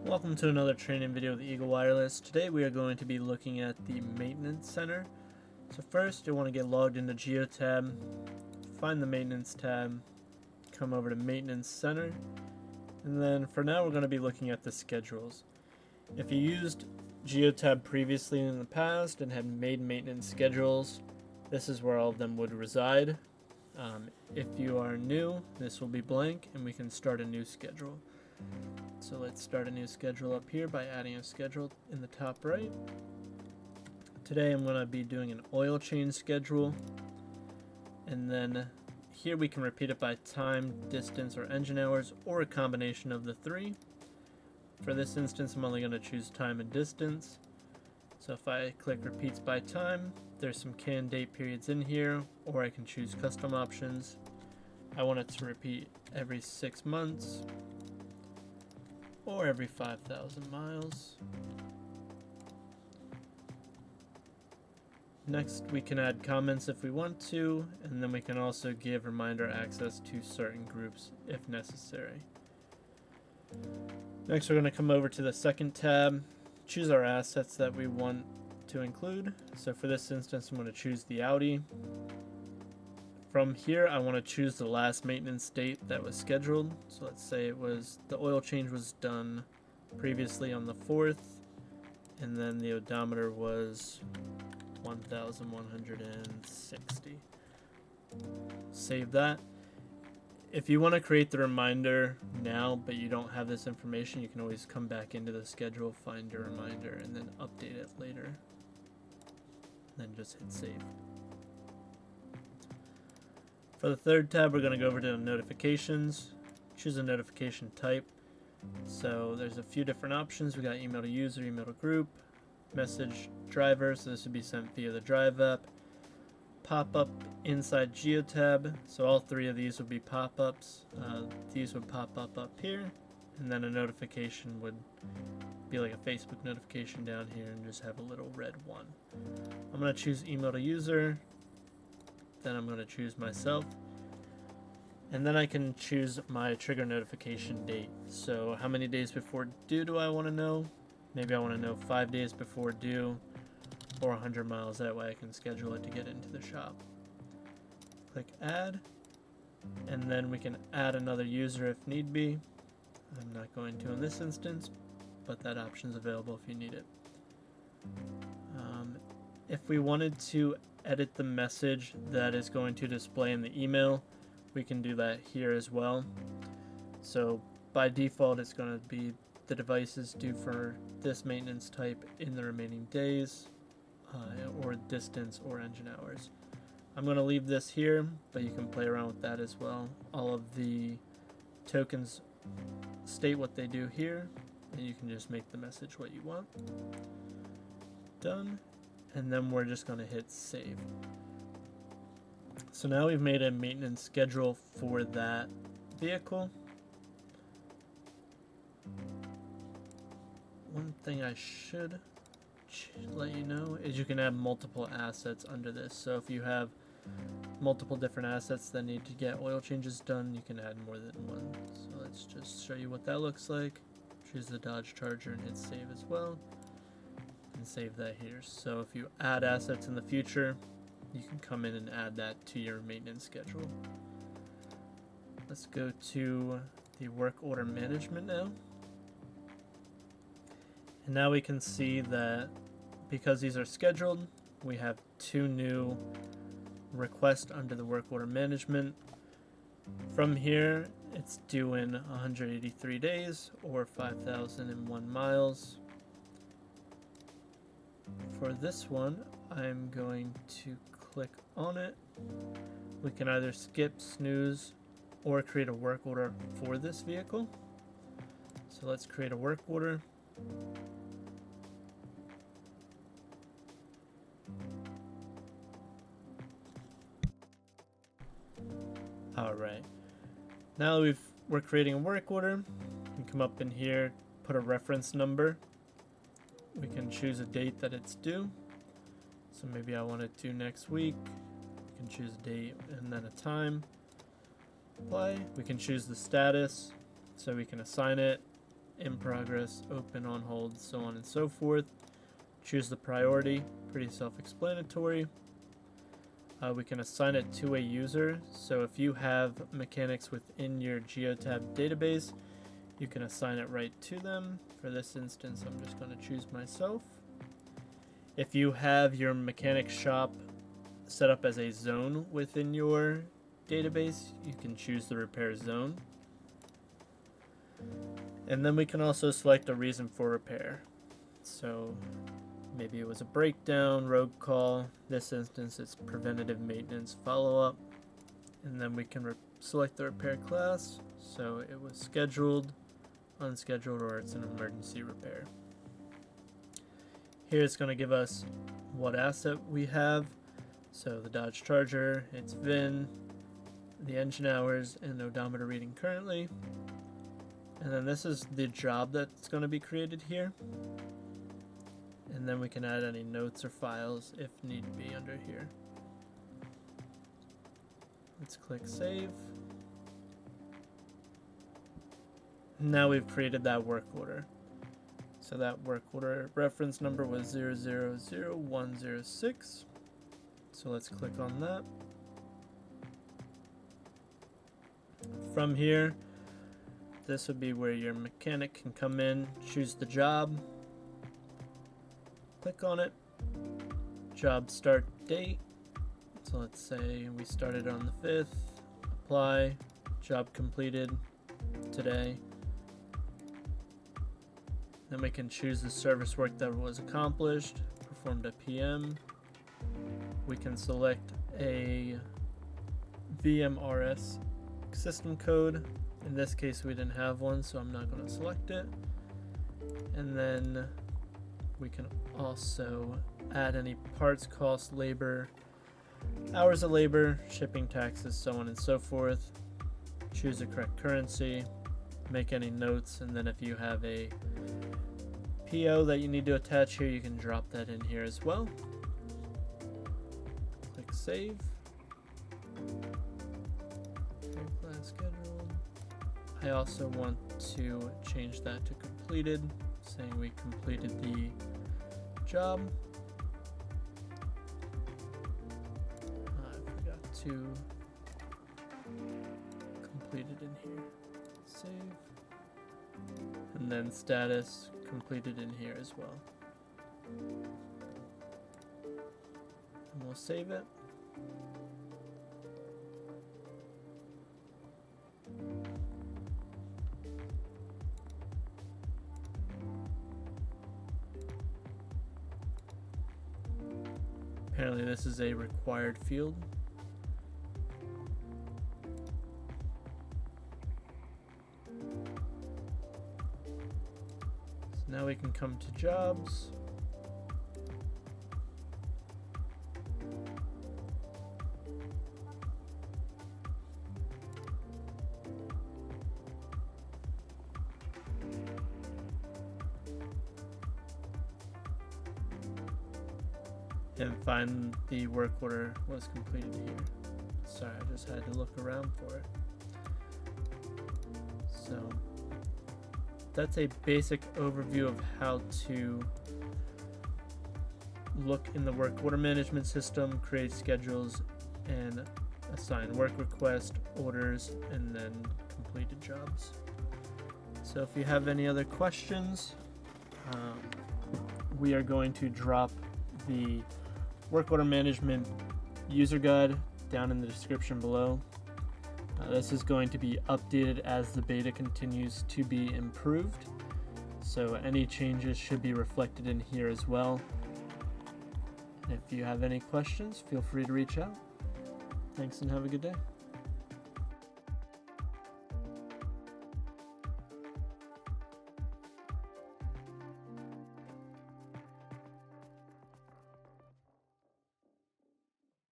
Welcome to another training video with Eagle Wireless. Today we are going to be looking at the Maintenance Center. So first you'll want to get logged into Geotab, find the Maintenance tab, come over to Maintenance Center, and then for now we're going to be looking at the schedules. If you used Geotab previously in the past and had made maintenance schedules, this is where all of them would reside. If you are new, this will be blank and we can start a new schedule. So let's start a new schedule up here by adding a schedule in the top right. Today I'm going to be doing an oil change schedule, and then here we can repeat it by time, distance, or engine hours, or a combination of the three. For this instance I'm only going to choose time and distance. So if I click repeats by time, there's some canned date periods in here, or I can choose custom options. I want it to repeat every 6 months or every 5,000 miles. Next we can add comments if we want to, and then we can also give reminder access to certain groups if necessary. Next we're going to come over to the second tab, choose our assets that we want to include. So for this instance I'm going to choose the Audi. From here I want to choose the last maintenance date that was scheduled. So let's say it was the oil change was done previously on the 4th, and then the odometer was 1160. Save that. If you want to create the reminder now but you don't have this information, you can always come back into the schedule, find your reminder, and then update it later. Then just hit save. For the third tab, we're going to go over to notifications, choose a notification type. So there's a few different options. We got email to user, email to group, message driver, so this would be sent via the Drive app, pop-up inside Geotab, so all three of these would be pop-ups. These would pop up here, and then a notification would be like a Facebook notification down here and just have a little red one. I'm going to choose email to user, then I'm going to choose myself, and then I can choose my trigger notification date. So how many days before due do I want to know? Maybe I want to know 5 days before due, or 100 miles. That way I can schedule it to get into the shop. Click add, and then we can add another user if need be. I'm not going to in this instance, but that option is available if you need it. If we wanted to edit the message that is going to display in the email, we can do that here as well. So by default it's going to be the device is due for this maintenance type in the remaining days, or distance or engine hours. I'm going to leave this here, but you can play around with that as well. All of the tokens state what they do here, and you can just make the message what you want. Done. And then we're just going to hit save. So now we've made a maintenance schedule for that vehicle. One thing I should let you know is you can add multiple assets under this. So if you have multiple different assets that need to get oil changes done, you can add more than one. So let's just show you what that looks like. Choose the Dodge Charger and hit save as well. And save that here. So if you add assets in the future, you can come in and add that to your maintenance schedule. Let's go to the work order management now. And now we can see that because these are scheduled, we have 2 new requests under the work order management. From here, it's due in 183 days or 5,001 miles. For this one, I'm going to click on it. We can either skip, snooze, or create a work order for this vehicle. So let's create a work order. Alright, now we're creating a work order. We can come up in here, put a reference number. We can choose a date that it's due. So maybe I want it due next week. We can choose a date and then a time. Apply. We can choose the status. So we can assign it in progress, open, on hold, so on and so forth. Choose the priority, pretty self-explanatory. We can assign it to a user, so if you have mechanics within your Geotab database, you can assign it right to them. For this instance, I'm just going to choose myself. If you have your mechanic shop set up as a zone within your database, you can choose the repair zone. And then we can also select a reason for repair. So maybe it was a breakdown, rogue call. This instance, it's preventative maintenance follow-up. And then we can select the repair class. So it was scheduled, unscheduled, or it's an emergency repair. Here it's going to give us what asset we have. So the Dodge Charger, its VIN, the engine hours, and the odometer reading currently. And then this is the job that's going to be created here. And then we can add any notes or files if need be under here. Let's click save. Now we've created that work order. So that work order reference number was 000106. So let's click on that. From here, this would be where your mechanic can come in, choose the job, click on it, job start date. So let's say we started on the 5th, apply, job completed today. Then we can choose the service work that was accomplished, performed a PM. We can select a VMRS system code. In this case, we didn't have one, so I'm not going to select it. And then we can also add any parts, cost, labor, hours of labor, shipping taxes, so on and so forth. Choose the correct currency, make any notes, and then if you have a PO that you need to attach here, you can drop that in here as well. Click save. Class scheduled. I also want to change that to completed, saying we completed the job. I forgot to complete it in here. Save. And then status completed in here as well. And we'll save it. Apparently this is a required field. So now we can come to jobs. And find the work order was completed here. Sorry, I just had to look around for it. So that's a basic overview of how to look in the work order management system, create schedules, and assign work request, orders, and then completed jobs. So if you have any other questions, we are going to drop the work order management user guide down in the description below. This is going to be updated as the beta continues to be improved, so any changes should be reflected in here as well. If you have any questions, feel free to reach out. Thanks and have a good day.